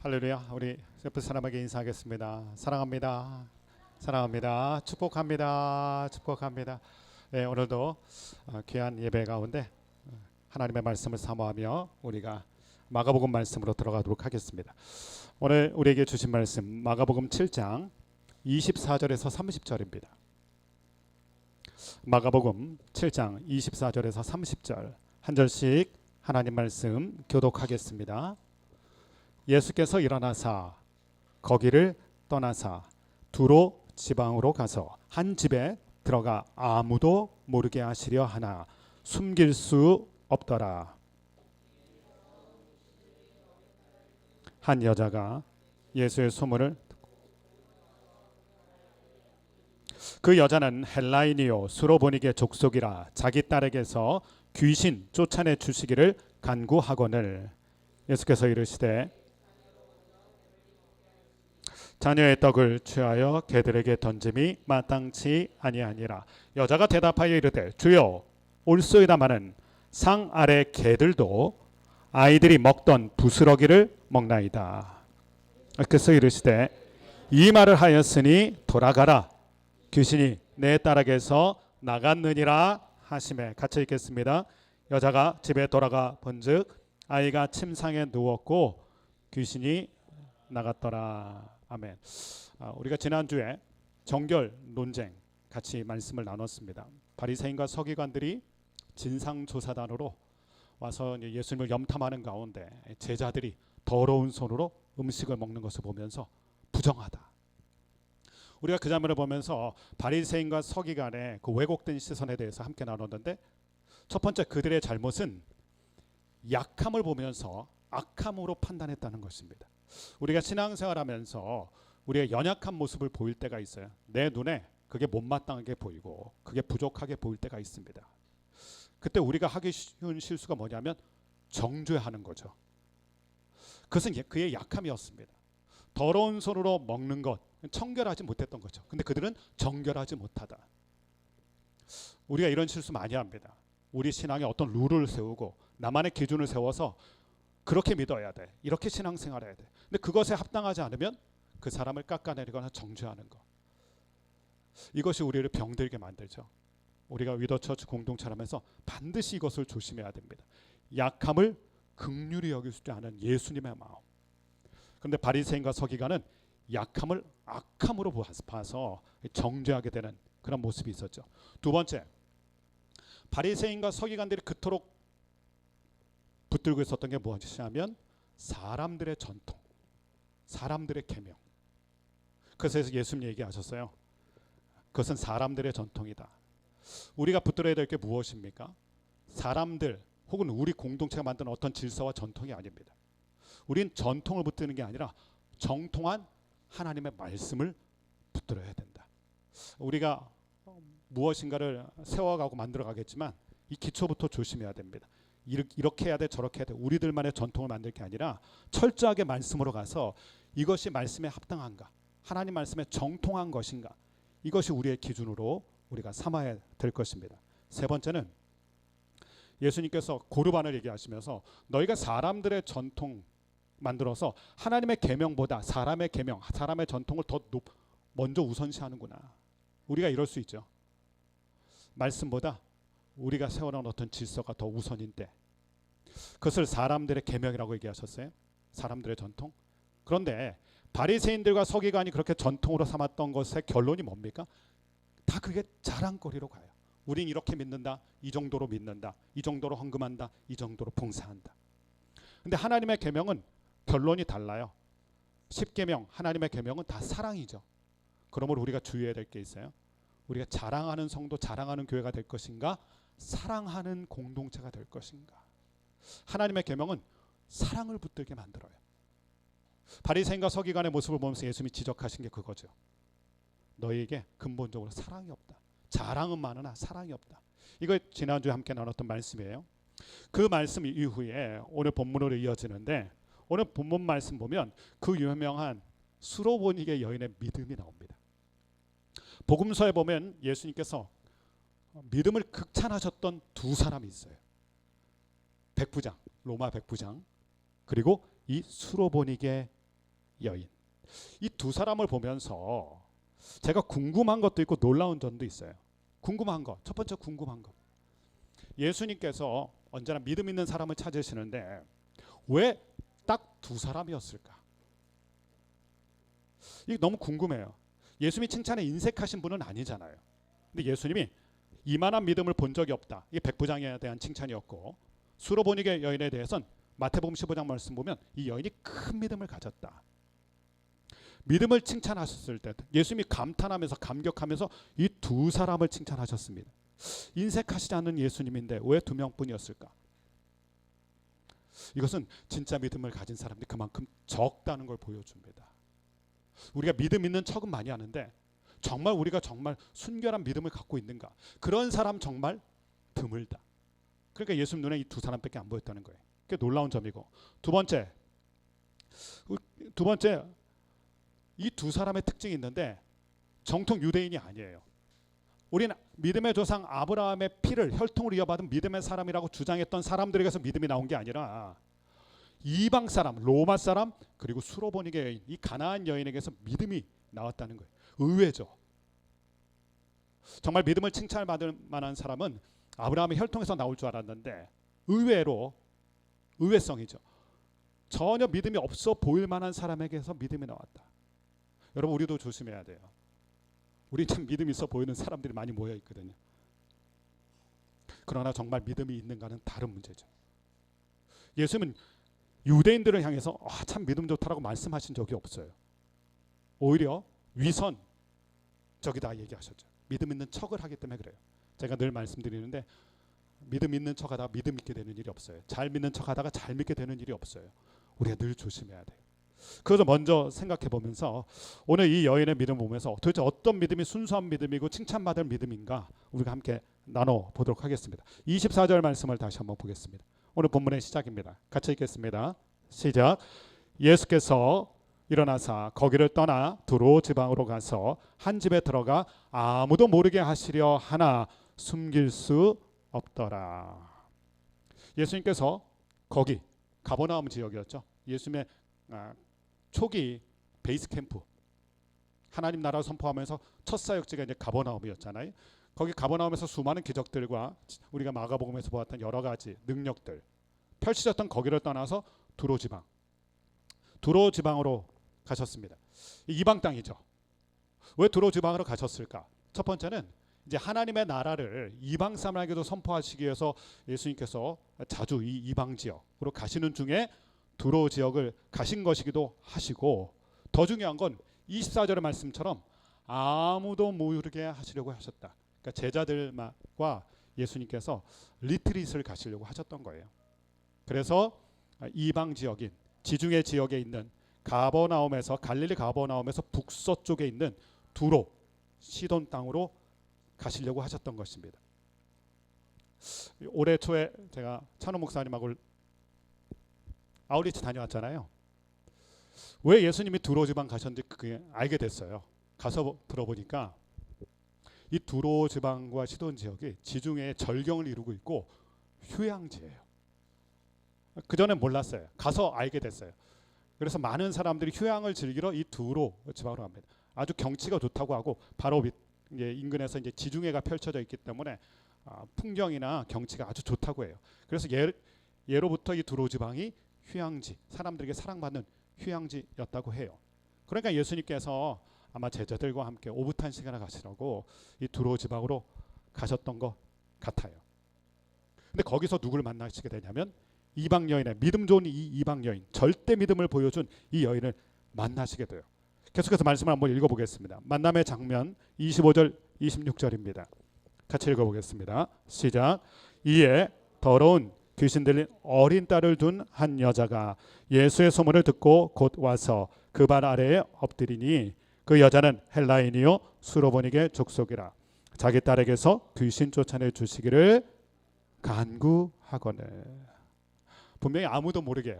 할렐루야. 우리 옆에 사람에게 인사하겠습니다. 사랑합니다. 사랑합니다. 축복합니다. 축복합니다. 네, 오늘도 귀한 예배 가운데 하나님의 말씀을 사모하며 우리가 마가복음 말씀으로 들어가도록 하겠습니다. 오늘 우리에게 주신 말씀 마가복음 7장 24절에서 30절입니다. 마가복음 7장 24절에서 30절 한 절씩 하나님 말씀 교독하겠습니다. 예수께서 일어나사 거기를 떠나사 두로 지방으로 가서 한 집에 들어가 아무도 모르게 하시려 하나 숨길 수 없더라. 한 여자가 예수의 소문을 그 여자는 헬라인이요 수로보니게 족속이라 자기 딸에게서 귀신 쫓아내 주시기를 간구하거늘 예수께서 이르시되 자녀의 떡을 취하여 개들에게 던짐이 마땅치 아니하니라. 여자가 대답하여 이르되 주여 올소이다마는 상 아래 개들도 아이들이 먹던 부스러기를 먹나이다. 그래서 이르시되 이 말을 하였으니 돌아가라 귀신이 내 딸에게서 나갔느니라 하시매. 같이 읽겠습니다. 여자가 집에 돌아가 본즉 아이가 침상에 누웠고 귀신이 나갔더라. 아멘. 우리가 지난주에 정결 논쟁 같이 말씀을 나눴습니다. 바리새인과 서기관들이 진상조사단으로 와서 예수님을 염탐하는 가운데 제자들이 더러운 손으로 음식을 먹는 것을 보면서 부정하다. 우리가 그 장면을 보면서 바리새인과 서기관의 그 왜곡된 시선에 대해서 함께 나눴는데 첫 번째 그들의 잘못은 약함을 보면서 악함으로 판단했다는 것입니다. 우리가 신앙생활하면서 우리의 연약한 모습을 보일 때가 있어요. 내 눈에 그게 못마땅하게 보이고 그게 부족하게 보일 때가 있습니다. 그때 우리가 하기 쉬운 실수가 뭐냐면 정죄하는 거죠. 그것은 그의 약함이었습니다. 더러운 손으로 먹는 것 청결하지 못했던 거죠. 근데 그들은 정결하지 못하다. 우리가 이런 실수 많이 합니다. 우리 신앙에 어떤 룰을 세우고 나만의 기준을 세워서 그렇게 믿어야 돼. 이렇게 신앙생활해야 돼. 근데 그것에 합당하지 않으면 그 사람을 깎아내리거나 정죄하는 것. 이것이 우리를 병들게 만들죠. 우리가 위더처치 공동체를 하면서 반드시 이것을 조심해야 됩니다. 약함을 긍휼히 여길 수 있는 예수님의 마음. 그런데 바리새인과 서기관은 약함을 악함으로 봐서 정죄하게 되는 그런 모습이 있었죠. 두 번째, 바리새인과 서기관들이 그토록 붙들고 있었던 게 무엇이냐면 사람들의 전통, 사람들의 계명. 그래서 예수님 얘기하셨어요. 그것은 사람들의 전통이다. 우리가 붙들어야 될 게 무엇입니까? 사람들 혹은 우리 공동체가 만든 어떤 질서와 전통이 아닙니다. 우린 전통을 붙드는 게 아니라 정통한 하나님의 말씀을 붙들어야 된다. 우리가 무엇인가를 세워가고 만들어가겠지만 이 기초부터 조심해야 됩니다. 이렇게 해야 돼 저렇게 해야 돼 우리들만의 전통을 만들 게 아니라 철저하게 말씀으로 가서 이것이 말씀에 합당한가 하나님 말씀에 정통한 것인가 이것이 우리의 기준으로 우리가 삼아야 될 것입니다. 세 번째는 예수님께서 고르반을 얘기하시면서 너희가 사람들의 전통 만들어서 하나님의 계명보다 사람의 계명 사람의 전통을 더 먼저 우선시하는구나. 우리가 이럴 수 있죠. 말씀보다 우리가 세워놓은 어떤 질서가 더 우선인데 그것을 사람들의 계명이라고 얘기하셨어요. 사람들의 전통. 그런데 바리새인들과 서기관이 그렇게 전통으로 삼았던 것의 결론이 뭡니까? 다 그게 자랑거리로 가요. 우린 이렇게 믿는다. 이 정도로 믿는다. 이 정도로 헌금한다. 이 정도로 봉사한다. 근데 하나님의 계명은 결론이 달라요. 10계명 하나님의 계명은 다 사랑이죠. 그러므로 우리가 주의해야 될 게 있어요. 우리가 자랑하는 성도 자랑하는 교회가 될 것인가 사랑하는 공동체가 될 것인가. 하나님의 계명은 사랑을 붙들게 만들어요. 바리새인과 서기관의 모습을 보면서 예수님이 지적하신 게 그거죠. 너희에게 근본적으로 사랑이 없다. 자랑은 많으나 사랑이 없다. 이거 지난주에 함께 나눴던 말씀이에요. 그 말씀 이후에 오늘 본문으로 이어지는데 오늘 본문 말씀 보면 그 유명한 수로보니게 여인의 믿음이 나옵니다. 복음서에 보면 예수님께서 믿음을 극찬하셨던 두 사람이 있어요. 백부장, 로마 백부장, 그리고 이 수로보니게 여인. 이 두 사람을 보면서 제가 궁금한 것도 있고 놀라운 점도 있어요. 궁금한 것, 첫 번째 궁금한 것. 예수님께서 언제나 믿음 있는 사람을 찾으시는데 왜 딱 두 사람이었을까? 이게 너무 궁금해요. 예수님이 칭찬에 인색하신 분은 아니잖아요. 근데 예수님이 이만한 믿음을 본 적이 없다. 이게 백부장에 대한 칭찬이었고, 수로보니게 여인에 대해서는 마태복음 15장 말씀 보면 이 여인이 큰 믿음을 가졌다. 믿음을 칭찬하셨을 때 예수님이 감탄하면서 감격하면서 이 두 사람을 칭찬하셨습니다. 인색하시지 않는 예수님인데 왜 두 명뿐이었을까? 이것은 진짜 믿음을 가진 사람들이 그만큼 적다는 걸 보여줍니다. 우리가 믿음 있는 척은 많이 하는데 정말 우리가 정말 순결한 믿음을 갖고 있는가? 그런 사람 정말 드물다. 그러니까 예수님 눈에 이 두 사람밖에 안 보였다는 거예요. 그게 놀라운 점이고, 두 번째 이 두 사람의 특징이 있는데 정통 유대인이 아니에요. 우리는 믿음의 조상 아브라함의 피를 혈통으로 이어받은 믿음의 사람이라고 주장했던 사람들에게서 믿음이 나온 게 아니라 이방 사람, 로마 사람, 그리고 수로보니게 여인, 이 가나안 여인에게서 믿음이 나왔다는 거예요. 의외죠. 정말 믿음을 칭찬받을 만한 사람은 아브라함의 혈통에서 나올 줄 알았는데 의외로 의외성이죠. 전혀 믿음이 없어 보일 만한 사람에게서 믿음이 나왔다. 여러분, 우리도 조심해야 돼요. 우리 참 믿음 있어 보이는 사람들이 많이 모여 있거든요. 그러나 정말 믿음이 있는가는 다른 문제죠. 예수님은 유대인들을 향해서 참 믿음 좋다라고 말씀하신 적이 없어요. 오히려 위선적이다 얘기하셨죠. 믿음 있는 척을 하기 때문에 그래요. 제가 늘 말씀드리는데 믿음 있는 척하다가 믿음 있게 되는 일이 없어요. 잘 믿는 척하다가 잘 믿게 되는 일이 없어요. 우리가 늘 조심해야 돼요. 그래서 먼저 생각해 보면서 오늘 이 여인의 믿음을 보면서 도대체 어떤 믿음이 순수한 믿음이고 칭찬받을 믿음인가 우리가 함께 나눠보도록 하겠습니다. 24절 말씀을 다시 한번 보겠습니다. 오늘 본문의 시작입니다. 같이 읽겠습니다. 시작. 예수께서 일어나사 거기를 떠나 두로 지방으로 가서 한 집에 들어가 아무도 모르게 하시려 하나 숨길 수 없더라. 예수님께서 거기 가버나움 지역이었죠. 예수님의 초기 베이스 캠프, 하나님 나라를 선포하면서 첫 사역지가 이제 가버나움이었잖아요. 거기 가버나움에서 수많은 기적들과 우리가 마가복음에서 보았던 여러 가지 능력들 펼쳐졌던 거기를 떠나서 두로 지방으로 가셨습니다. 이방 땅이죠. 왜 두로 지방으로 가셨을까? 첫 번째는 이제 하나님의 나라를 이방 사람에게도 선포하시기 위해서 예수님께서 자주 이 이방 지역으로 가시는 중에 두로 지역을 가신 것이기도 하시고, 더 중요한 건 24절의 말씀처럼 아무도 모르게 하시려고 하셨다. 그러니까 제자들과 예수님께서 리트릿을 가시려고 하셨던 거예요. 그래서 이방 지역인 지중해 지역에 있는 가버나움에서 갈릴리 가버나움에서 북서쪽에 있는 두로 시돈 땅으로 가시려고 하셨던 것입니다. 올해 초에 제가 찬호 목사님하고 아우리치 다녀왔잖아요. 왜 예수님이 두로 지방 가셨는지 그게 알게 됐어요. 가서 들어보니까 이 두로 지방과 시돈 지역이 지중해의 절경을 이루고 있고 휴양지예요. 그 전에 몰랐어요. 가서 알게 됐어요. 그래서 많은 사람들이 휴양을 즐기러 이 두로 지방으로 갑니다. 아주 경치가 좋다고 하고 바로 이제 인근에서 이제 지중해가 펼쳐져 있기 때문에 풍경이나 경치가 아주 좋다고 해요. 그래서 예로부터 이 두로 지방이 휴양지, 사람들에게 사랑받는 휴양지였다고 해요. 그러니까 예수님께서 아마 제자들과 함께 오붓한 시간을 가시라고 이 두로 지방으로 가셨던 것 같아요. 근데 거기서 누구를 만나시게 되냐면 이방 여인의 믿음 좋은 이 이방 여인, 절대 믿음을 보여준 이 여인을 만나시게 돼요. 계속해서 말씀을 한번 읽어보겠습니다. 만남의 장면 25절 26절입니다. 같이 읽어보겠습니다. 시작. 이에 더러운 귀신 들린 어린 딸을 둔 한 여자가 예수의 소문을 듣고 곧 와서 그 발 아래에 엎드리니 그 여자는 헬라인이요 수로보니게 족속이라. 자기 딸에게서 귀신 쫓아내 주시기를 간구하거늘. 분명히 아무도 모르게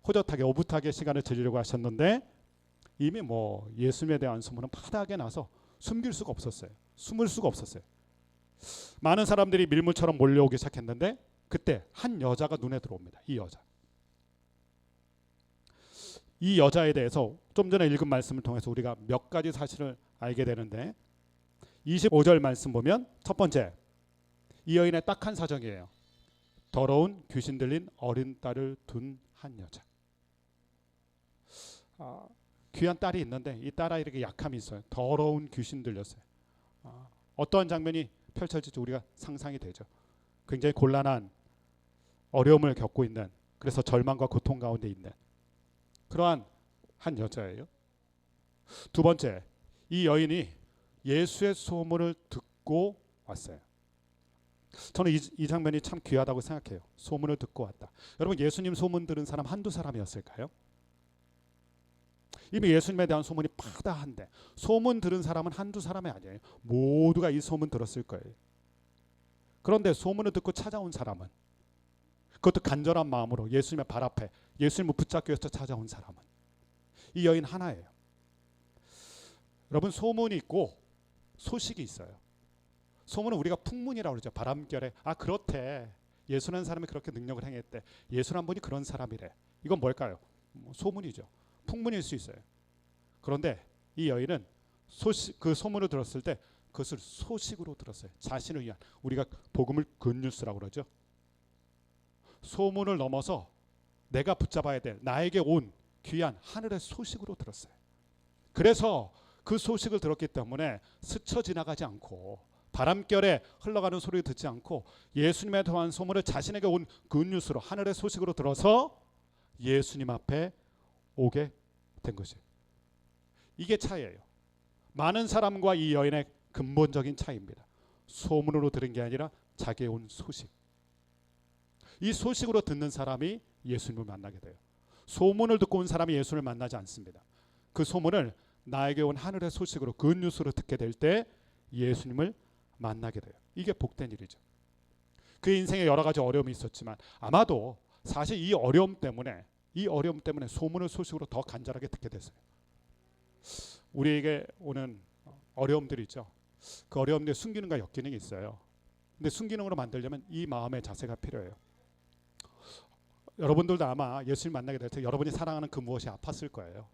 호젓하게 오붓하게 시간을 즐기려고 하셨는데 이미 예수님에 대한 소문은 파다하게 나서 숨길 수가 없었어요. 숨을 수가 없었어요. 많은 사람들이 밀물처럼 몰려오기 시작했는데 그때 한 여자가 눈에 들어옵니다. 이 여자. 이 여자에 대해서 좀 전에 읽은 말씀을 통해서 우리가 몇 가지 사실을 알게 되는데 25절 말씀 보면 첫 번째, 이 여인의 딱 한 사정이에요. 더러운 귀신 들린 어린 딸을 둔 한 여자. 귀한 딸이 있는데 이 딸아이에게 약함이 있어요. 더러운 귀신 들렸어요. 어떠한 장면이 펼쳐질지 우리가 상상이 되죠. 굉장히 곤란한 어려움을 겪고 있는, 그래서 절망과 고통 가운데 있는 그러한 한 여자예요. 두 번째, 이 여인이 예수의 소문을 듣고 왔어요. 저는 이 장면이 참 귀하다고 생각해요. 소문을 듣고 왔다. 여러분, 예수님 소문 들은 사람 한두 사람이었을까요? 이미 예수님에 대한 소문이 파다한데 소문 들은 사람은 한두 사람이 아니에요. 모두가 이 소문 들었을 거예요. 그런데 소문을 듣고 찾아온 사람은, 그것도 간절한 마음으로 예수님의 발 앞에 예수님을 붙잡기 위해서 찾아온 사람은 이 여인 하나예요. 여러분, 소문이 있고 소식이 있어요. 소문은 우리가 풍문이라고 그러죠. 바람결에 그렇대. 예수라는 사람이 그렇게 능력을 행했대. 예수란 분이 그런 사람이래. 이건 뭘까요? 소문이죠. 풍문일 수 있어요. 그런데 이 여인은 그 소문을 들었을 때 그것을 소식으로 들었어요. 자신을 위한, 우리가 복음을 굿뉴스라고 그러죠. 소문을 넘어서 내가 붙잡아야 될, 나에게 온 귀한 하늘의 소식으로 들었어요. 그래서 그 소식을 들었기 때문에 스쳐 지나가지 않고 바람결에 흘러가는 소리를 듣지 않고 예수님에 대한 소문을 자신에게 온 굿뉴스로, 하늘의 소식으로 들어서 예수님 앞에 오게 된 것이에요. 이게 차이예요. 많은 사람과 이 여인의 근본적인 차이입니다. 소문으로 들은 게 아니라 자기의 온 소식. 이 소식으로 듣는 사람이 예수님을 만나게 돼요. 소문을 듣고 온 사람이 예수를 만나지 않습니다. 그 소문을 나에게 온 하늘의 소식으로, 굿뉴스로 듣게 될 때 예수님을 만나게 돼요. 이게 복된 일이죠. 그 인생에 여러 가지 어려움이 있었지만 아마도 사실 이 어려움 때문에 소문을 소식으로 더 간절하게 듣게 됐어요. 우리에게 오는 어려움들이 있죠. 그 어려움들이 순기능과 역기능이 있어요. 근데 순기능으로 만들려면 이 마음의 자세가 필요해요. 여러분들도 아마 예수님 만나게 될 때 여러분이 사랑하는 그 무엇이 아팠을 거예요.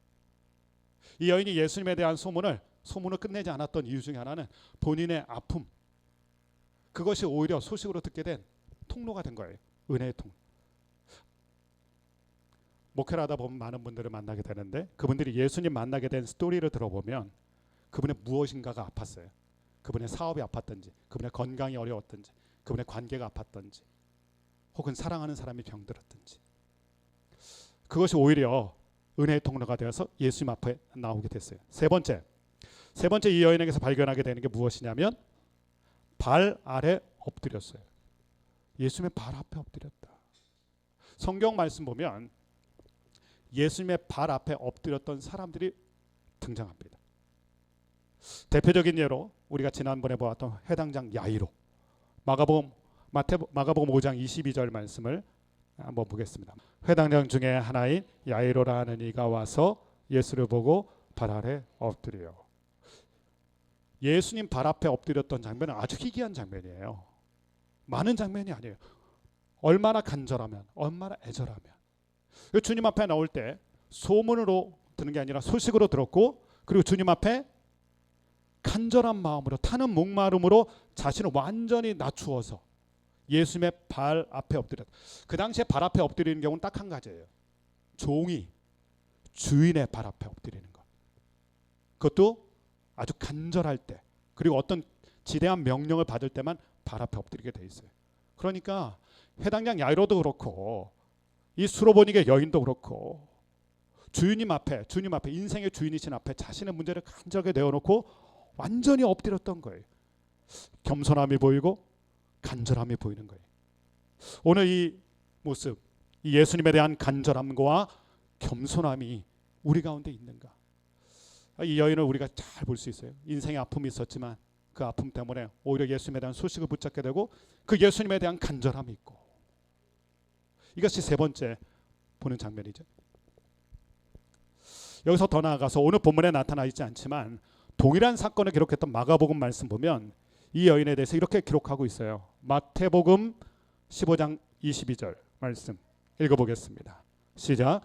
이 여인이 예수님에 대한 소문을 끝내지 않았던 이유 중에 하나는 본인의 아픔, 그것이 오히려 소식으로 듣게 된 통로가 된 거예요. 은혜의 통로. 목회를 하다 보면 많은 분들을 만나게 되는데 그분들이 예수님 만나게 된 스토리를 들어보면 그분의 무엇인가가 아팠어요. 그분의 사업이 아팠든지, 그분의 건강이 어려웠든지, 그분의 관계가 아팠든지, 혹은 사랑하는 사람이 병들었든지, 그것이 오히려 은혜의 통로가 되어서 예수님 앞에 나오게 됐어요. 세 번째 이 여인에게서 발견하게 되는 게 무엇이냐면 발 아래 엎드렸어요. 예수님의 발 앞에 엎드렸다. 성경 말씀 보면 예수님의 발 앞에 엎드렸던 사람들이 등장합니다. 대표적인 예로 우리가 지난번에 보았던 회당장 야이로, 마가복음 5장 22절 말씀을 한번 보겠습니다. 회당장 중에 하나인 야이로라는 이가 와서 예수를 보고 발 아래 엎드려. 예수님 발 앞에 엎드렸던 장면은 아주 희귀한 장면이에요. 많은 장면이 아니에요. 얼마나 간절하면, 얼마나 애절하면. 주님 앞에 나올 때 소문으로 듣는 게 아니라 소식으로 들었고, 그리고 주님 앞에 간절한 마음으로, 타는 목마름으로 자신을 완전히 낮추어서 예수님의 발 앞에 엎드렸다. 그 당시에 발 앞에 엎드리는 경우는 딱 한 가지예요. 종이 주인의 발 앞에 엎드리는 것. 그것도 아주 간절할 때, 그리고 어떤 지대한 명령을 받을 때만 발 앞에 엎드리게 돼 있어요. 그러니까 회당장 야이로도 그렇고 이 수로보니게 여인도 그렇고 주님 앞에 인생의 주인이신 앞에 자신의 문제를 간절하게 내어놓고 완전히 엎드렸던 거예요. 겸손함이 보이고 간절함이 보이는 거예요. 오늘 이 모습, 이 예수님에 대한 간절함과 겸손함이 우리 가운데 있는가? 이 여인을 우리가 잘 볼 수 있어요. 인생에 아픔이 있었지만 그 아픔 때문에 오히려 예수님에 대한 소식을 붙잡게 되고 그 예수님에 대한 간절함이 있고, 이것이 세 번째 보는 장면이죠. 여기서 더 나아가서 오늘 본문에 나타나 있지 않지만 동일한 사건을 기록했던 마가복음 말씀 보면 이 여인에 대해서 이렇게 기록하고 있어요. 마태복음 15장 22절 말씀 읽어보겠습니다. 시작.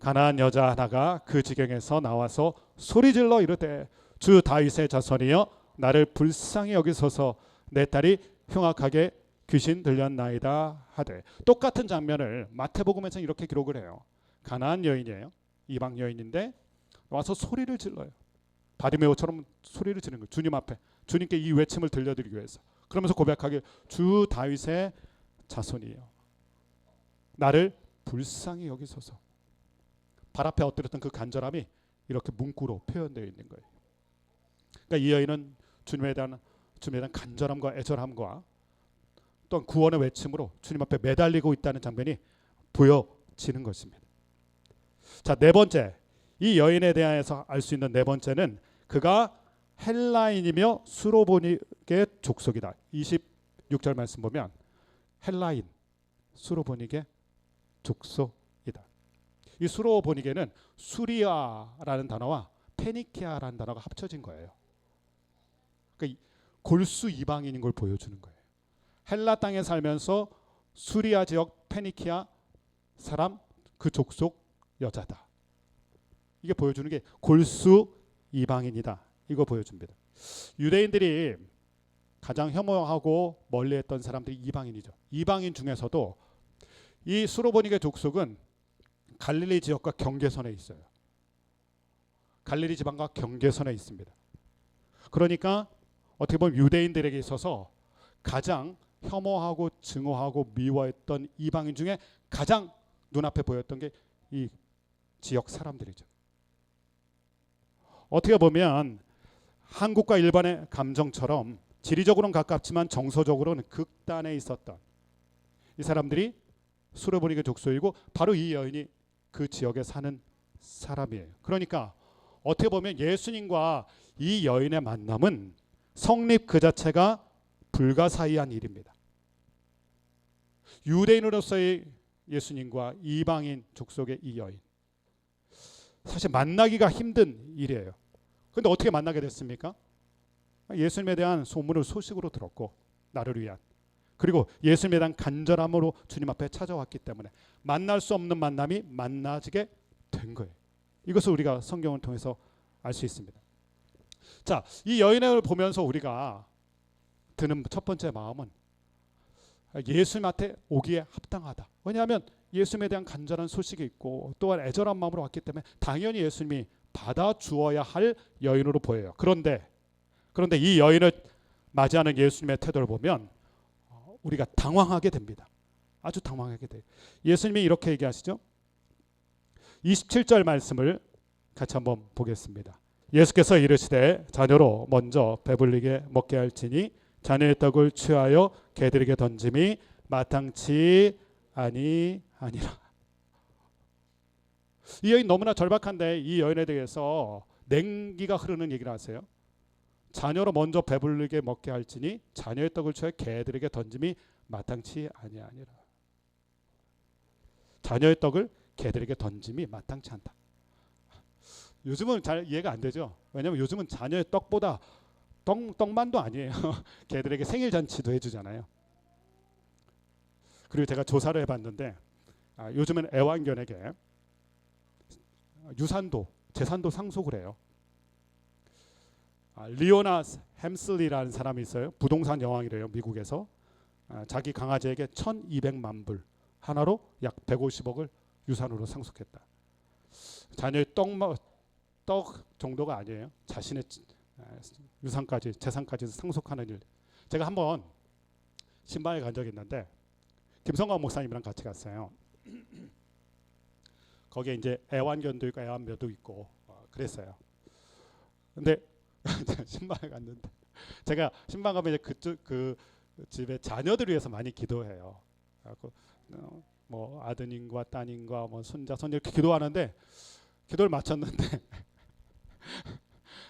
가나안 여자 하나가 그 지경에서 나와서 소리질러 이르되 주 다윗의 자손이여 나를 불쌍히 여기소서 내 딸이 흉악하게 귀신 들렸나이다 하되, 똑같은 장면을 마태복음에서 이렇게 기록을 해요. 가나안 여인이에요. 이방 여인인데 와서 소리를 질러요. 바리메오처럼 소리를 지르는 거예요. 주님 앞에 주님께 이 외침을 들려드리기 위해서. 그러면서 고백하길 주 다윗의 자손이에요. 나를 불쌍히 여기소서. 발 앞에 엎드렸던 그 간절함이 이렇게 문구로 표현되어 있는 거예요. 그러니까 이 여인은 주님에 대한 간절함과 애절함과 또한 구원의 외침으로 주님 앞에 매달리고 있다는 장면이 보여지는 것입니다. 자, 네 번째, 이 여인에 대해서 알 수 있는 네 번째는 그가 헬라인이며 수로보닉의 족속이다. 26절 말씀 보면 헬라인, 수로보닉의 족속이다. 이 수로보닉에는 수리아라는 단어와 페니키아라는 단어가 합쳐진 거예요. 그러니까 골수 이방인인 걸 보여주는 거예요. 헬라 땅에 살면서 수리아 지역 페니키아 사람, 그 족속 여자다. 이게 보여주는 게 골수 이방인이다. 이거 보여줍니다. 유대인들이 가장 혐오하고 멀리했던 사람들이 이방인이죠. 이방인 중에서도 이 수로보닉의 족속은 갈릴리 지역과 경계선에 있어요. 갈릴리 지방과 경계선에 있습니다. 그러니까 어떻게 보면 유대인들에게 있어서 가장 혐오하고 증오하고 미워했던 이방인 중에 가장 눈앞에 보였던 게 이 지역 사람들이죠. 어떻게 보면 한국과 일본의 감정처럼 지리적으로는 가깝지만 정서적으로는 극단에 있었던 이 사람들이 수로보닉의 족속이고 바로 이 여인이 그 지역에 사는 사람이에요. 그러니까 어떻게 보면 예수님과 이 여인의 만남은 성립 그 자체가 불가사의한 일입니다. 유대인으로서의 예수님과 이방인 족속의 이 여인, 사실 만나기가 힘든 일이에요. 그런데 어떻게 만나게 됐습니까? 예수님에 대한 소문을 소식으로 들었고 나를 위한, 그리고 예수님에 대한 간절함으로 주님 앞에 찾아왔기 때문에 만날 수 없는 만남이 만나지게 된 거예요. 이것을 우리가 성경을 통해서 알 수 있습니다. 자, 이 여인을 보면서 우리가 드는 첫 번째 마음은 예수님 앞에 오기에 합당하다. 왜냐하면 예수님에 대한 간절한 소식이 있고 또한 애절한 마음으로 왔기 때문에 당연히 예수님이 받아주어야 할 여인으로 보여요. 그런데 이 여인을 맞이하는 예수님의 태도를 보면 우리가 당황하게 됩니다. 아주 당황하게 돼요. 예수님이 이렇게 얘기하시죠. 27절 말씀을 같이 한번 보겠습니다. 예수께서 이르시되 자녀로 먼저 배불리게 먹게 할지니 자녀의 떡을 취하여 개들에게 던짐이 마땅치 아니하니라. 이 여인 너무나 절박한데 이 여인에 대해서 냉기가 흐르는 얘기를 하세요. 자녀로 먼저 배불리게 먹게 할지니 자녀의 떡을 취하여 개들에게 던짐이 마땅치 아니하니라. 자녀의 떡을 개들에게 던짐이 마땅치 않다. 요즘은 잘 이해가 안 되죠. 왜냐하면 요즘은 자녀의 떡보다 떡만도 아니에요. 개들에게 생일 잔치도 해주잖아요. 그리고 제가 조사를 해봤는데 요즘은 애완견에게 유산도, 재산도 상속을 해요. 리오나 햄슬리라는 사람이 있어요. 부동산 여왕이래요. 미국에서. 자기 강아지에게 1200만 불 하나로 약 150억을 유산으로 상속했다. 자녀의 떡 정도가 아니에요. 자신의 유산까지, 재산까지 상속하는 일. 제가 한번 신방에 간 적이 있는데 김성광 목사님이랑 같이 갔어요. 거기에 이제 애완견도 있고 애완묘도 있고 그랬어요. 근데 신방에 갔는데 제가 신방 가면 이제 그 집에 자녀들 위해서 많이 기도해요. 뭐 아드님과 따님과 뭐 손자 손녀 이렇게 기도하는데 기도를 마쳤는데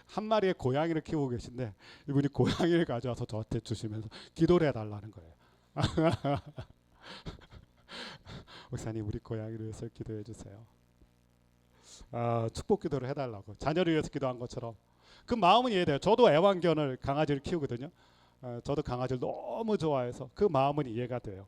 한 마리의 고양이를 키우고 계신데 이분이 고양이를 가져와서 저한테 주시면서 기도를 해달라는 거예요. 목사님 우리 고양이를 위해서 기도해 주세요. 축복 기도를 해달라고 자녀를 위해서 기도한 것처럼 그 마음은 이해돼요. 저도 애완견을 강아지를 키우거든요. 저도 강아지를 너무 좋아해서 그 마음은 이해가 돼요.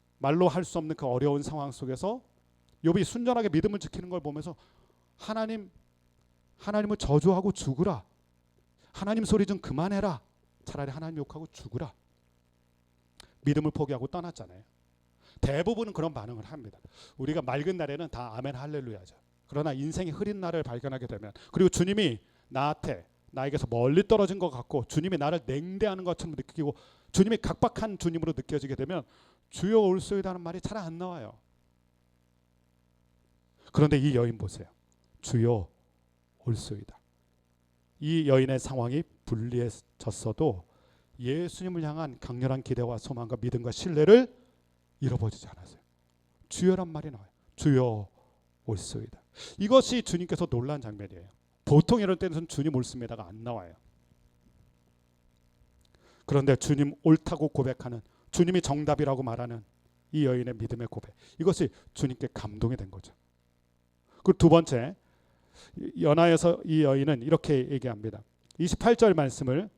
말로 할 수 없는 그 어려운 상황 속에서 욥이 순전하게 믿음을 지키는 걸 보면서 하나님을 저주하고 죽으라. 하나님 소리 좀 그만해라. 차라리 하나님 욕하고 죽으라. 믿음을 포기하고 떠났잖아요. 대부분은 그런 반응을 합니다. 우리가 맑은 날에는 다 아멘 할렐루야죠. 그러나 인생이 흐린 날을 발견하게 되면, 그리고 주님이 나에게서 멀리 떨어진 것 같고 주님이 나를 냉대하는 것처럼 느끼고 주님이 각박한 주님으로 느껴지게 되면 주여 올소이다는 말이 잘 안 나와요. 그런데 이 여인 보세요. 주여 올소이다. 이 여인의 상황이 불리해졌어도 예수님을 향한 강렬한 기대와 소망과 믿음과 신뢰를 잃어버리지 않았어요. 주여란 말이 나와요. 주여 올소이다. 이것이 주님께서 놀란 장면이에요. 보통 이런 때는 주님 옳습니다가 안 나와요. 그런데 주님 옳다고 고백하는, 주님이 정답이라고 말하는 이 여인의 믿음의 고백, 이것이 주님께 감동이 된 거죠. 그 두 번째, 연하에서 이 여인은 이렇게 얘기합니다. 28절 말씀을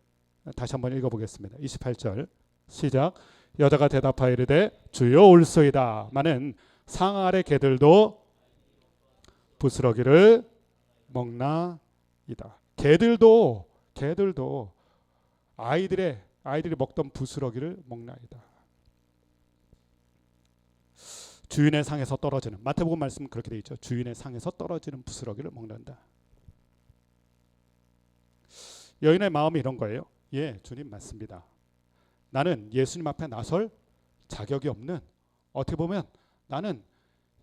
다시 한번 읽어보겠습니다. 28절 시작. 여자가 대답하여 이르되 주여 올소이다. 마는 상 아래 개들도 부스러기를 먹나이다. 개들도 아이들이 먹던 부스러기를 먹나이다. 주인의 상에서 떨어지는, 마태복음 말씀은 그렇게 되어 있죠. 주인의 상에서 떨어지는 부스러기를 먹는다. 여인의 마음이 이런 거예요. 예, 주님 맞습니다. 나는 예수님 앞에 나설 자격이 없는, 어떻게 보면 나는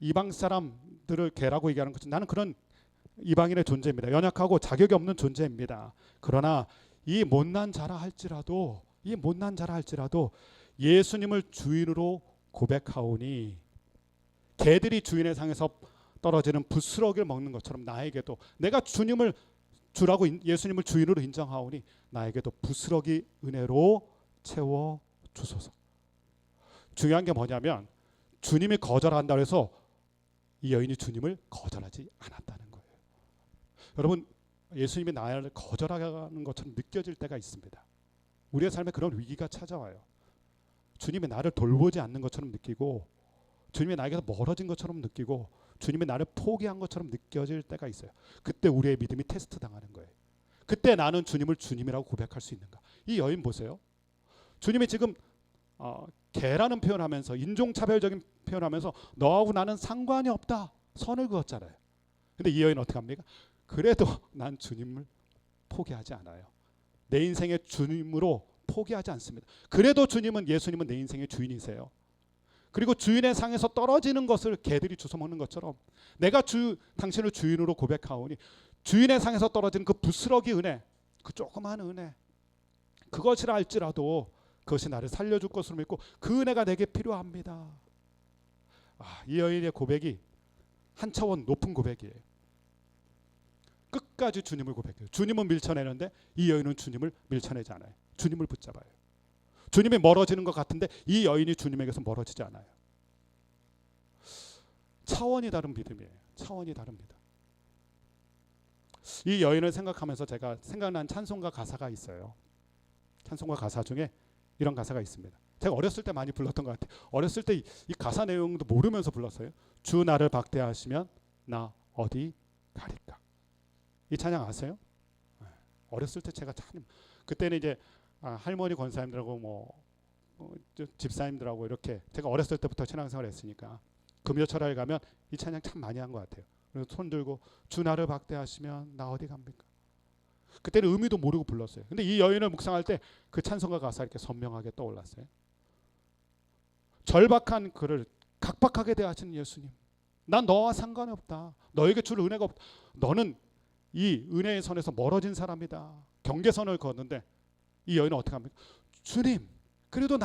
이방 사람들을 개라고 얘기하는 것처럼 나는 그런 이방인의 존재입니다. 연약하고 자격이 없는 존재입니다. 그러나 이 못난 자라 할지라도 예수님을 주인으로 고백하오니 개들이 주인의 상에서 떨어지는 부스러기를 먹는 것처럼 나에게도, 내가 주님을 주라고 예수님을 주인으로 인정하오니 나에게도 부스러기 은혜로 채워 주소서. 중요한 게 뭐냐면 주님이 거절한다고 해서 이 여인이 주님을 거절하지 않았다는 거예요. 여러분, 예수님이 나를 거절하는 것처럼 느껴질 때가 있습니다. 우리의 삶에 그런 위기가 찾아와요. 주님이 나를 돌보지 않는 것처럼 느끼고, 주님이 나에게서 멀어진 것처럼 느끼고, 주님이 나를 포기한 것처럼 느껴질 때가 있어요. 그때 우리의 믿음이 테스트 당하는 거예요. 그때 나는 주님을 주님이라고 고백할 수 있는가? 이 여인 보세요. 주님이 지금 개라는 표현하면서, 인종차별적인 표현하면서 너하고 나는 상관이 없다 선을 그었잖아요. 근데 이 여인은 어떻게 합니까? 그래도 난 주님을 포기하지 않아요. 내 인생의 주님으로 포기하지 않습니다. 그래도 예수님은 내 인생의 주인이세요. 그리고 주인의 상에서 떨어지는 것을 개들이 주워 먹는 것처럼 내가 당신을 주인으로 고백하오니 주인의 상에서 떨어지는 그 부스러기 은혜, 그 조그마한 은혜, 그것이라 할지라도 그것이 나를 살려줄 것으로 믿고 그 은혜가 내게 필요합니다. 이 여인의 고백이 한 차원 높은 고백이에요. 끝까지 주님을 고백해요. 주님은 밀쳐내는데 이 여인은 주님을 밀쳐내지 않아요. 주님을 붙잡아요. 주님이 멀어지는 것 같은데 이 여인이 주님에게서 멀어지지 않아요. 차원이 다른 믿음이에요. 차원이 다릅니다. 이 여인을 생각하면서 제가 생각난 찬송가 가사가 있어요. 찬송가 가사 중에 이런 가사가 있습니다. 제가 어렸을 때 많이 불렀던 것 같아요. 어렸을 때 이 가사 내용도 모르면서 불렀어요. 주 나를 박대하시면 나 어디 가릴까. 이 찬양 아세요? 어렸을 때 제가 참, 그때는 이제 할머니 권사님들하고 집사님들하고 이렇게 제가 어렸을 때부터 신앙생활을 했으니까 금요철학에 가면 이 찬양 참 많이 한 것 같아요. 그래서 손 들고 주 나를 박대하시면 나 어디 갑니까? 그때는 의미도 모르고 불렀어요. 근데 이 여인을 묵상할 때 그 찬송가 가사 이렇게 선명하게 떠올랐어요. 절박한 그를 각박하게 대하시는 예수님, 난 너와 상관이 없다. 너에게 줄 은혜가 없다. 너는 이 은혜의 선에서 멀어진 사람이다. 경계선을 걷는데 이 여인은 어떻게 합니까? 주님, 그래도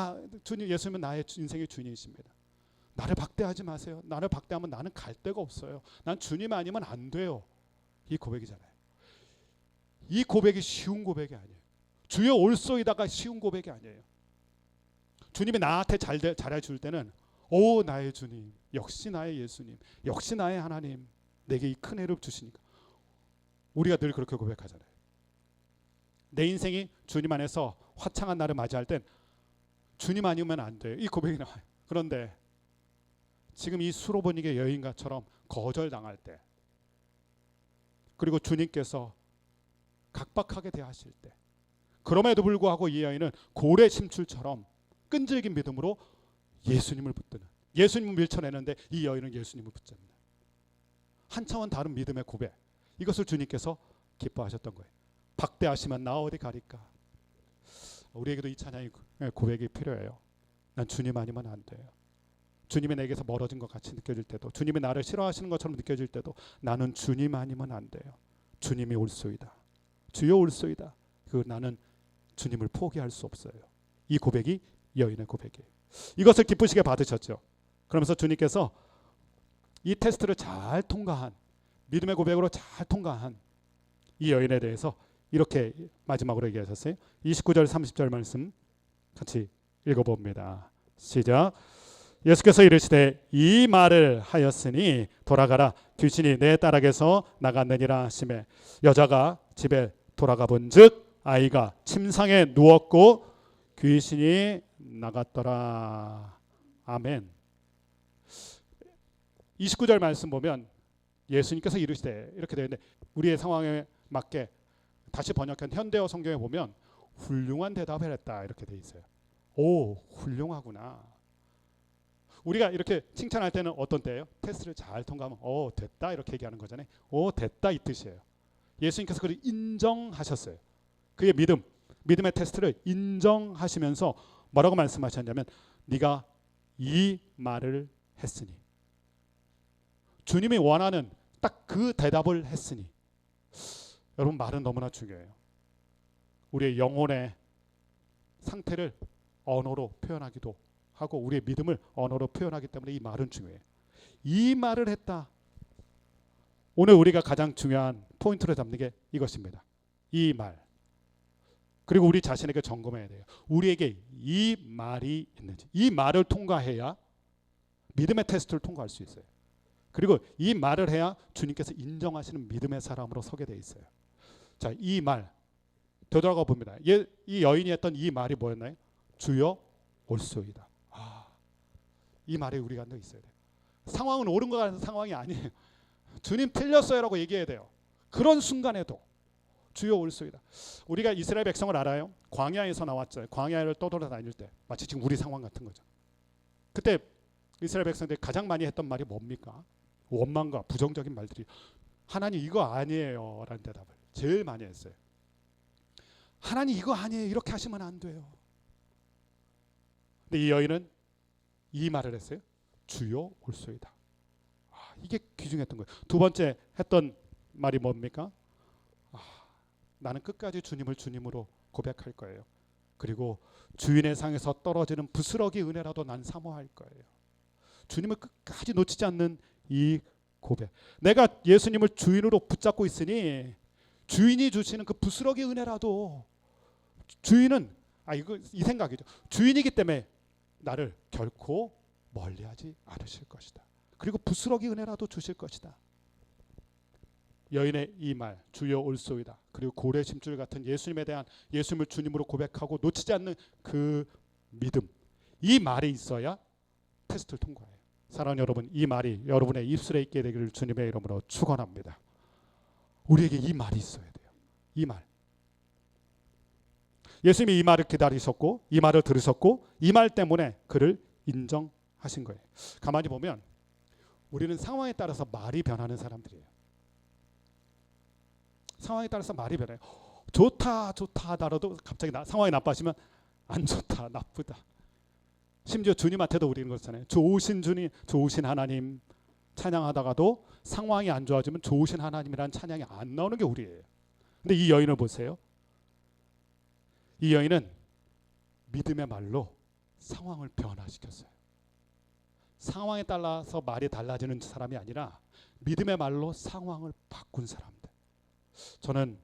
주님, 예수님은 나의 인생의 주인이십니다. 나를 박대하지 마세요. 나를 박대하면 나는 갈 데가 없어요. 난 주님 아니면 안 돼요. 이 고백이잖아요. 이 고백이 쉬운 고백이 아니에요. 주여 올소이다가 쉬운 고백이 아니에요. 주님이 나한테 잘해줄 때는 오 나의 주님, 역시 나의 예수님, 역시 나의 하나님, 내게 이 큰 애를 주시니까 우리가 늘 그렇게 고백하잖아요. 내 인생이 주님 안에서 화창한 날을 맞이할 땐 주님 아니면 안 돼요. 이 고백이 나와요. 그런데 지금 이 수로보니게 여인과처럼 거절당할 때, 그리고 주님께서 각박하게 대하실 때, 그럼에도 불구하고 이 여인은 고래 심출처럼 끈질긴 믿음으로 예수님을 붙드는, 예수님을 밀쳐내는데 이 여인은 예수님을 붙잡는 한 차원 다른 믿음의 고백, 이것을 주님께서 기뻐하셨던 거예요. 박대하시면 나 어디 가리까. 우리에게도 이 찬양의 고백이 필요해요. 난 주님 아니면 안 돼요. 주님이 내게서 멀어진 것 같이 느껴질 때도, 주님이 나를 싫어하시는 것처럼 느껴질 때도 나는 주님 아니면 안 돼요. 주님이 올소이다. 주여 올소이다. 그 나는 주님을 포기할 수 없어요. 이 고백이 여인의 고백이에요. 이것을 기쁘시게 받으셨죠. 그러면서 주님께서 이 테스트를 잘 통과한, 믿음의 고백으로 잘 통과한 이 여인에 대해서 이렇게 마지막으로 얘기하셨어요. 29절 30절 말씀 같이 읽어봅니다. 시작. 예수께서 이르시되 이 말을 하였으니 돌아가라, 귀신이 내 딸에게서 나갔느니라 하시매, 여자가 집에 돌아가 본즉 아이가 침상에 누웠고 귀신이 나갔더라. 아멘. 29절 말씀 보면 예수님께서 이르시되 이렇게 되어 있는데, 우리의 상황에 맞게 다시 번역한 현대어 성경에 보면 훌륭한 대답을 했다 이렇게 되어 있어요. 오, 훌륭하구나. 우리가 이렇게 칭찬할 때는 어떤 때예요? 테스트를 잘 통과하면 오, 됐다 이렇게 얘기하는 거잖아요. 오, 됐다 이 뜻이에요. 예수님께서 그를 인정하셨어요. 그의 믿음의 테스트를 인정하시면서 뭐라고 말씀하셨냐면, 네가 이 말을 했으니, 주님이 원하는 딱 그 대답을 했으니. 여러분, 말은 너무나 중요해요. 우리의 영혼의 상태를 언어로 표현하기도 하고 우리의 믿음을 언어로 표현하기 때문에 이 말은 중요해요. 이 말을 했다. 오늘 우리가 가장 중요한 포인트를 잡는 게 이것입니다. 이 말. 그리고 우리 자신에게 점검해야 돼요. 우리에게 이 말이 있는지. 이 말을 통과해야 믿음의 테스트를 통과할 수 있어요. 그리고 이 말을 해야 주님께서 인정하시는 믿음의 사람으로 서게 돼 있어요. 자, 이 말 되돌아가 봅니다. 이 여인이 했던 이 말이 뭐였나요? 주여 올소이다. 이 말에 우리가 앉아 있어야 돼요. 상황은 옳은 것 같은 상황이 아니에요. 주님 틀렸어요라고 얘기해야 돼요. 그런 순간에도 주여 올소이다. 우리가 이스라엘 백성을 알아요. 광야에서 나왔죠. 광야를 떠돌아다닐 때 마치 지금 우리 상황 같은 거죠. 그때 이스라엘 백성들이 가장 많이 했던 말이 뭡니까? 원망과 부정적인 말들이. 하나님 이거 아니에요 라는 대답을 제일 많이 했어요. 하나님 이거 아니에요, 이렇게 하시면 안 돼요. 근데 이 여인은 이 말을 했어요. 주여 올소이다. 이게 귀중했던 거예요. 두 번째 했던 말이 뭡니까? 나는 끝까지 주님을 주님으로 고백할 거예요. 그리고 주인의 상에서 떨어지는 부스러기 은혜라도 난 사모할 거예요. 주님을 끝까지 놓치지 않는 이 고백. 내가 예수님을 주인으로 붙잡고 있으니 주인이 주시는 그 부스러기 은혜라도, 주인은 이 생각이죠. 주인이기 때문에 나를 결코 멀리하지 않으실 것이다. 그리고 부스러기 은혜라도 주실 것이다. 여인의 이 말, 주여 올소이다. 그리고 고래 심줄 같은 예수님에 대한, 예수님을 주님으로 고백하고 놓치지 않는 그 믿음, 이 말이 있어야 테스트를 통과해요. 사랑하는 여러분, 이 말이 여러분의 입술에 있게 되기를 주님의 이름으로 축원합니다. 우리에게 이 말이 있어야 돼요. 이 말. 예수님이 이 말을 기다리셨고, 이 말을 들으셨고, 이 말 때문에 그를 인정하신 거예요. 가만히 보면 우리는 상황에 따라서 말이 변하는 사람들이에요. 상황에 따라서 말이 변해요. 좋다 하더라도 갑자기 상황이 나빠지면 안 좋다, 나쁘다. 심지어 주님한테도 우리는 그렇잖아요. 좋으신 주님, 좋으신 하나님 찬양하다가도 상황이 안 좋아지면 좋으신 하나님이라는 찬양이 안 나오는 게 우리예요. 근데 이 여인을 보세요. 이 여인은 믿음의 말로 상황을 변화시켰어요. 상황에 따라서 말이 달라지는 사람이 아니라 믿음의 말로 상황을 바꾼 사람들. 저는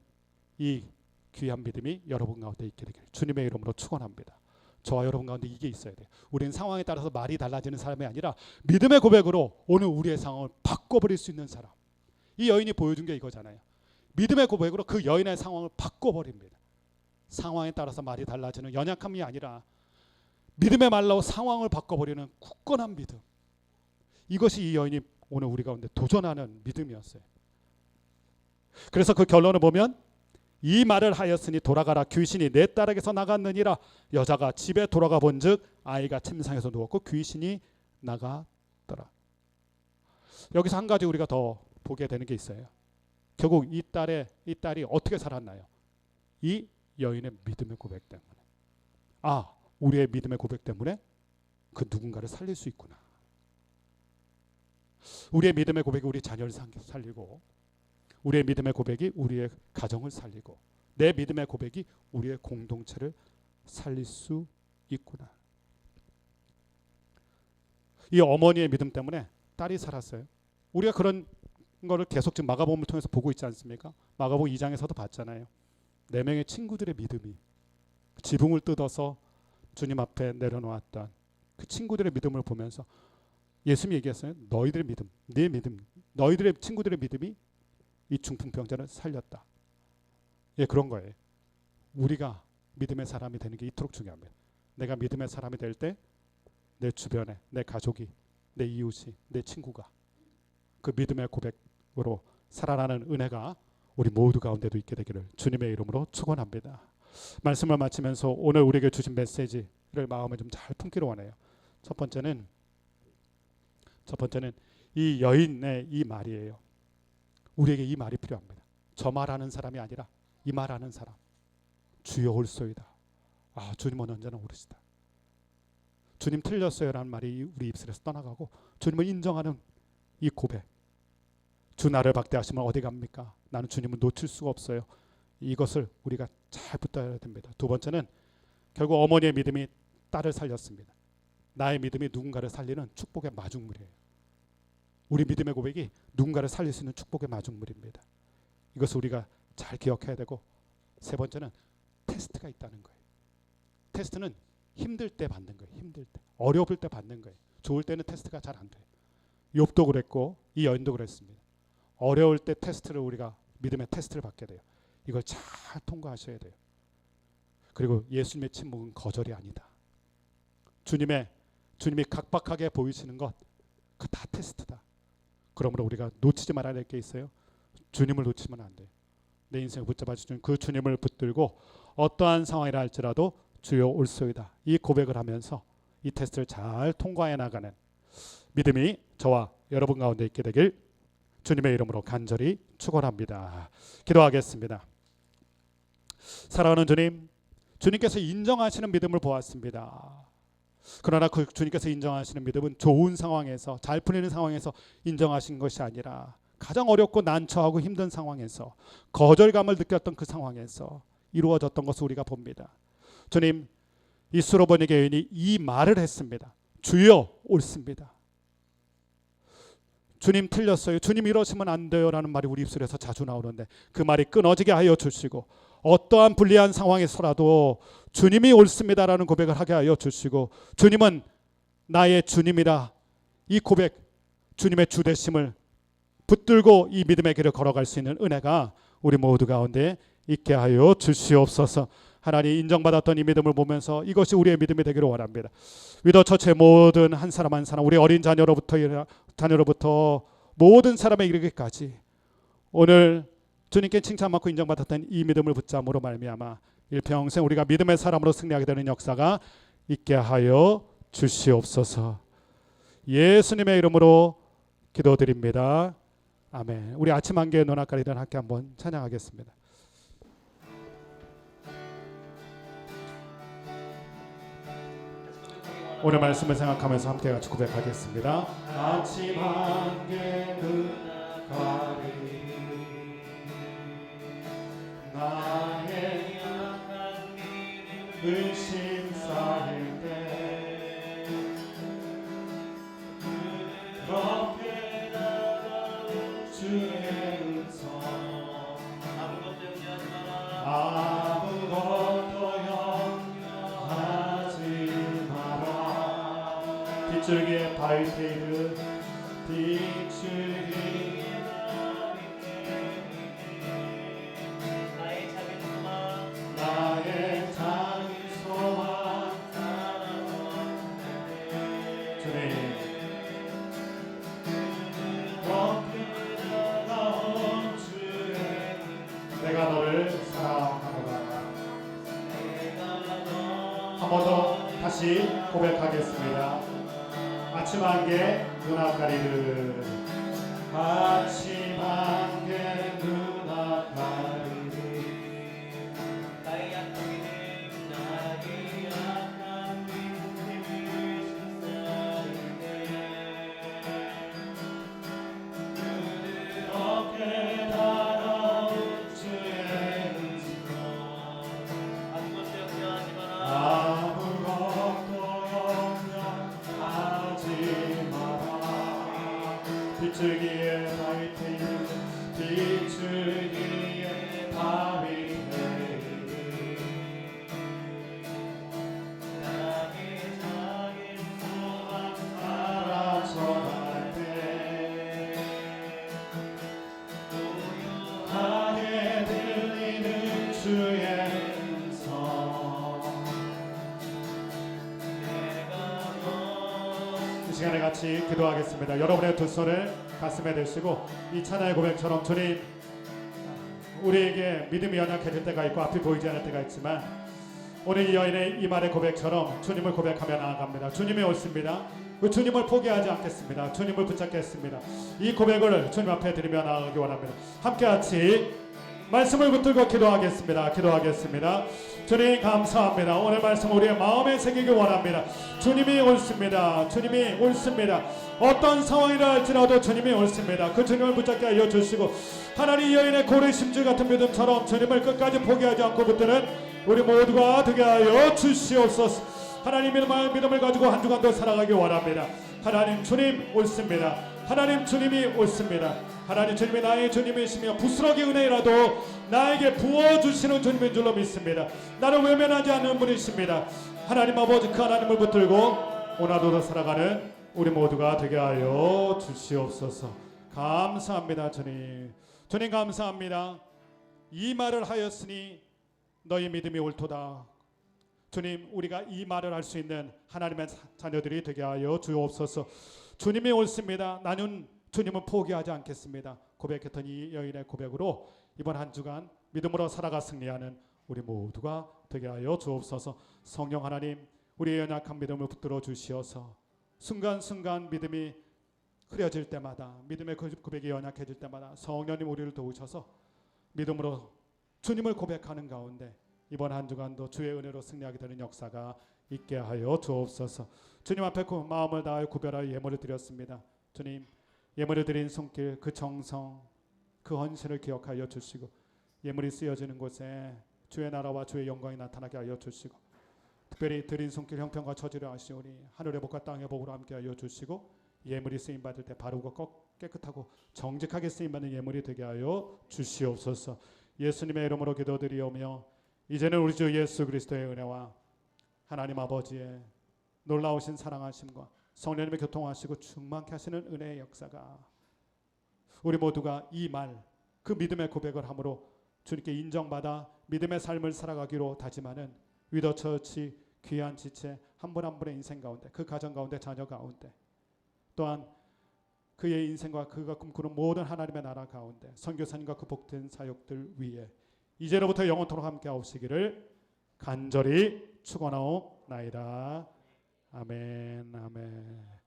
이 귀한 믿음이 여러분 가운데 있게 되기를 주님의 이름으로 축원합니다. 저와 여러분 가운데 이게 있어야 돼요. 우리는 상황에 따라서 말이 달라지는 사람이 아니라 믿음의 고백으로 오늘 우리의 상황을 바꿔버릴 수 있는 사람. 이 여인이 보여준 게 이거잖아요. 믿음의 고백으로 그 여인의 상황을 바꿔버립니다. 상황에 따라서 말이 달라지는 연약함이 아니라 믿음의 말로 상황을 바꿔버리는 굳건한 믿음. 이것이 이 여인이 오늘 우리 가운데 도전하는 믿음이었어요. 그래서 그 결론을 보면 이 말을 하였으니 돌아가라 귀신이 내 딸에게서 나갔느니라. 여자가 집에 돌아가 본즉 아이가 침상에서 누웠고 귀신이 나갔더라. 여기서 한 가지 우리가 더 보게 되는 게 있어요. 결국 이 딸이 어떻게 살았나요? 이 여인의 믿음의 고백 때문에. 우리의 믿음의 고백 때문에 그 누군가를 살릴 수 있구나. 우리의 믿음의 고백이 우리 자녀를 살리고, 우리의 믿음의 고백이 우리의 가정을 살리고, 내 믿음의 고백이 우리의 공동체를 살릴 수 있구나. 이 어머니의 믿음 때문에 딸이 살았어요. 우리가 그런 거를 계속 지금 마가복음을 통해서 보고 있지 않습니까? 마가복음 2장에서도 봤잖아요. 4명의 친구들의 믿음이 지붕을 뜯어서 주님 앞에 내려놓았던 그 친구들의 믿음을 보면서 예수님이 얘기했어요. 너희들의 믿음, 네 믿음, 너희들의 친구들의 믿음이 이 중풍병자를 살렸다. 예, 그런 거예요. 우리가 믿음의 사람이 되는 게 이토록 중요합니다. 내가 믿음의 사람이 될 때 내 주변에 내 가족이, 내 이웃이, 내 친구가 그 믿음의 고백으로 살아나는 은혜가 우리 모두 가운데도 있게 되기를 주님의 이름으로 축원합니다. 말씀을 마치면서 오늘 우리에게 주신 메시지를 마음에 좀 잘 품기로 원해요. 첫 번째는 이 여인의 이 말이에요. 우리에게 이 말이 필요합니다. 저 말하는 사람이 아니라 이 말하는 사람. 주여 올소이다. 주님은 언제나 오르시다. 주님 틀렸어요라는 말이 우리 입술에서 떠나가고 주님을 인정하는 이 고백. 주 나를 박대하시면 어디 갑니까? 나는 주님을 놓칠 수가 없어요. 이것을 우리가 잘 붙들어야 됩니다. 두 번째는 결국 어머니의 믿음이 딸을 살렸습니다. 나의 믿음이 누군가를 살리는 축복의 마중물이에요. 우리 믿음의 고백이 누군가를 살릴 수 있는 축복의 마중물입니다. 이것을 우리가 잘 기억해야 되고, 세 번째는 테스트가 있다는 거예요. 테스트는 힘들 때 받는 거예요. 힘들 때, 어려울 때 받는 거예요. 좋을 때는 테스트가 잘 안 돼요. 욥도 그랬고 이 여인도 그랬습니다. 어려울 때 테스트를 우리가 믿음의 테스트를 받게 돼요. 이걸 잘 통과하셔야 돼요. 그리고 예수님의 침묵은 거절이 아니다. 주님이 각박하게 보이시는 것, 그 다 테스트다. 그러므로 우리가 놓치지 말아야 될 게 있어요. 주님을 놓치면 안 돼요. 내 인생을 붙잡아 주신 그 주님을 붙들고 어떠한 상황이라 할지라도 주여 올소이다. 이 고백을 하면서 이 테스트를 잘 통과해 나가는 믿음이 저와 여러분 가운데 있게 되길 주님의 이름으로 간절히 축원합니다. 기도하겠습니다. 사랑하는 주님, 주님께서 인정하시는 믿음을 보았습니다. 그러나 그 주님께서 인정하시는 믿음은 좋은 상황에서, 잘 풀리는 상황에서 인정하신 것이 아니라 가장 어렵고 난처하고 힘든 상황에서, 거절감을 느꼈던 그 상황에서 이루어졌던 것을 우리가 봅니다. 주님, 이 수로보니게 여인이 이 말을 했습니다. 주여 옳습니다. 주님 틀렸어요. 주님 이러시면 안 돼요 라는 말이 우리 입술에서 자주 나오는데 그 말이 끊어지게 하여 주시고, 어떠한 불리한 상황에서라도 주님이 옳습니다라는 고백을 하게 하여 주시고, 주님은 나의 주님이라 이 고백, 주님의 주되심을 붙들고 이 믿음의 길을 걸어갈 수 있는 은혜가 우리 모두 가운데 있게 하여 주시옵소서. 하나님, 인정받았던 이 믿음을 보면서 이것이 우리의 믿음이 되기를 원합니다. 위더처치의 모든 한 사람 한 사람, 우리 어린 자녀로부터 모든 사람에 이르기까지 오늘 주님께 칭찬받고 인정받았던 이 믿음을 붙잡음으로 말미암아 일평생 우리가 믿음의 사람으로 승리하게 되는 역사가 있게 하여 주시옵소서. 예수님의 이름으로 기도드립니다. 아멘. 우리 아침 한개의 눈앞가리던 함께 한번 찬양하겠습니다. 오늘 말씀을 생각하면서 함께 같이 고백하겠습니다. 아침 한개 눈앞가리 나의 의심 쌓일 때 그렇게 다가온 주의 음성 아무것도 염려하지 마라. 빗줄기의 바위테이르 빗줄기 번 더 다시 고백하겠습니다. 아침 안개 눈앞 가리듯 아침 안개 눈앞 가리듯 나의 약한 믿음을 신사인데 부드럽게 달아온 주의 음성 아무것도 염려하지 마라. 아무것도 염려하지 마라. 비추기에 바위 테이블 비추기에 바위 테이블 나의 작은 소망 알아 전할 때 고요하게 들리는 주의 음성 이 시간에 같이 기도하겠습니다. 여러분의 두 손을 가슴에 대시고 이 찬양의 고백처럼 주님, 우리에게 믿음이 연약해질 때가 있고 앞이 보이지 않을 때가 있지만 오늘 이 여인의 이 말의 고백처럼 주님을 고백하며 나아갑니다. 주님이 옳습니다. 그 주님을 포기하지 않겠습니다. 주님을 붙잡겠습니다. 이 고백을 주님 앞에 드리며 나아가기 원합니다. 함께 같이 말씀을 붙들고 기도하겠습니다. 기도하겠습니다. 주님 감사합니다. 오늘 말씀 우리의 마음에 새기기 원합니다. 주님이 옳습니다. 주님이 옳습니다. 어떤 상황이라 할지라도 주님이 옳습니다. 그 주님을 붙잡게 하여 주시고 하나님 여인의 고래 심줄 같은 믿음처럼 주님을 끝까지 포기하지 않고 붙드는 우리 모두가 되게 하여 주시옵소서. 하나님의 믿음을 가지고 한 주간도 살아가기 원합니다. 하나님 주님 옳습니다. 하나님 주님이 옳습니다. 하나님 주님이 나의 주님이시며 부스러기 은혜라도 나에게 부어주시는 주님인 줄로 믿습니다. 나를 외면하지 않는 분이십니다. 하나님 아버지 그 하나님을 붙들고 오늘도 살아가는 우리 모두가 되게 하여 주시옵소서. 감사합니다. 주님, 주님 감사합니다. 이 말을 하였으니 너희 믿음이 옳도다. 주님, 우리가 이 말을 할 수 있는 하나님의 자녀들이 되게 하여 주옵소서. 주님이 옳습니다. 나는 주님은 포기하지 않겠습니다. 고백했던 이 여인의 고백으로 이번 한 주간 믿음으로 살아가 승리하는 우리 모두가 되게 하여 주옵소서. 성령 하나님, 우리의 연약한 믿음을 붙들어 주시어서 순간순간 믿음이 흐려질 때마다, 믿음의 고백이 연약해질 때마다 성령님 우리를 도우셔서 믿음으로 주님을 고백하는 가운데 이번 한 주간도 주의 은혜로 승리하게 되는 역사가 있게 하여 주옵소서. 주님 앞에 그 마음을 다하여 구별하여 예물을 드렸습니다. 주님, 예물을 드린 손길, 그 정성, 그 헌신을 기억하여 주시고 예물이 쓰여지는 곳에 주의 나라와 주의 영광이 나타나게 하여 주시고 특별히 드린 손길 형편과 처지를 아시오니 하늘의 복과 땅의 복으로 함께 하여 주시고 예물이 쓰임받을 때 바르고 깨끗하고 정직하게 쓰임받는 예물이 되게 하여 주시옵소서. 예수님의 이름으로 기도드리오며 이제는 우리 주 예수 그리스도의 은혜와 하나님 아버지의 놀라우신 사랑하심과 성령님의 교통하시고 충만케 하시는 은혜의 역사가 우리 모두가 이 말, 그 믿음의 고백을 함으로 주님께 인정받아 믿음의 삶을 살아가기로 다짐하는 위더처치 귀한 지체 한 분 한 분의 인생 가운데, 그 가정 가운데, 자녀 가운데, 또한 그의 인생과 그가 꿈꾸는 모든 하나님의 나라 가운데 선교사님과 그 복된 사역들 위에 이제로부터 영원토록 함께 하시기를 간절히 축원하옵나이다. 아멘, 아멘.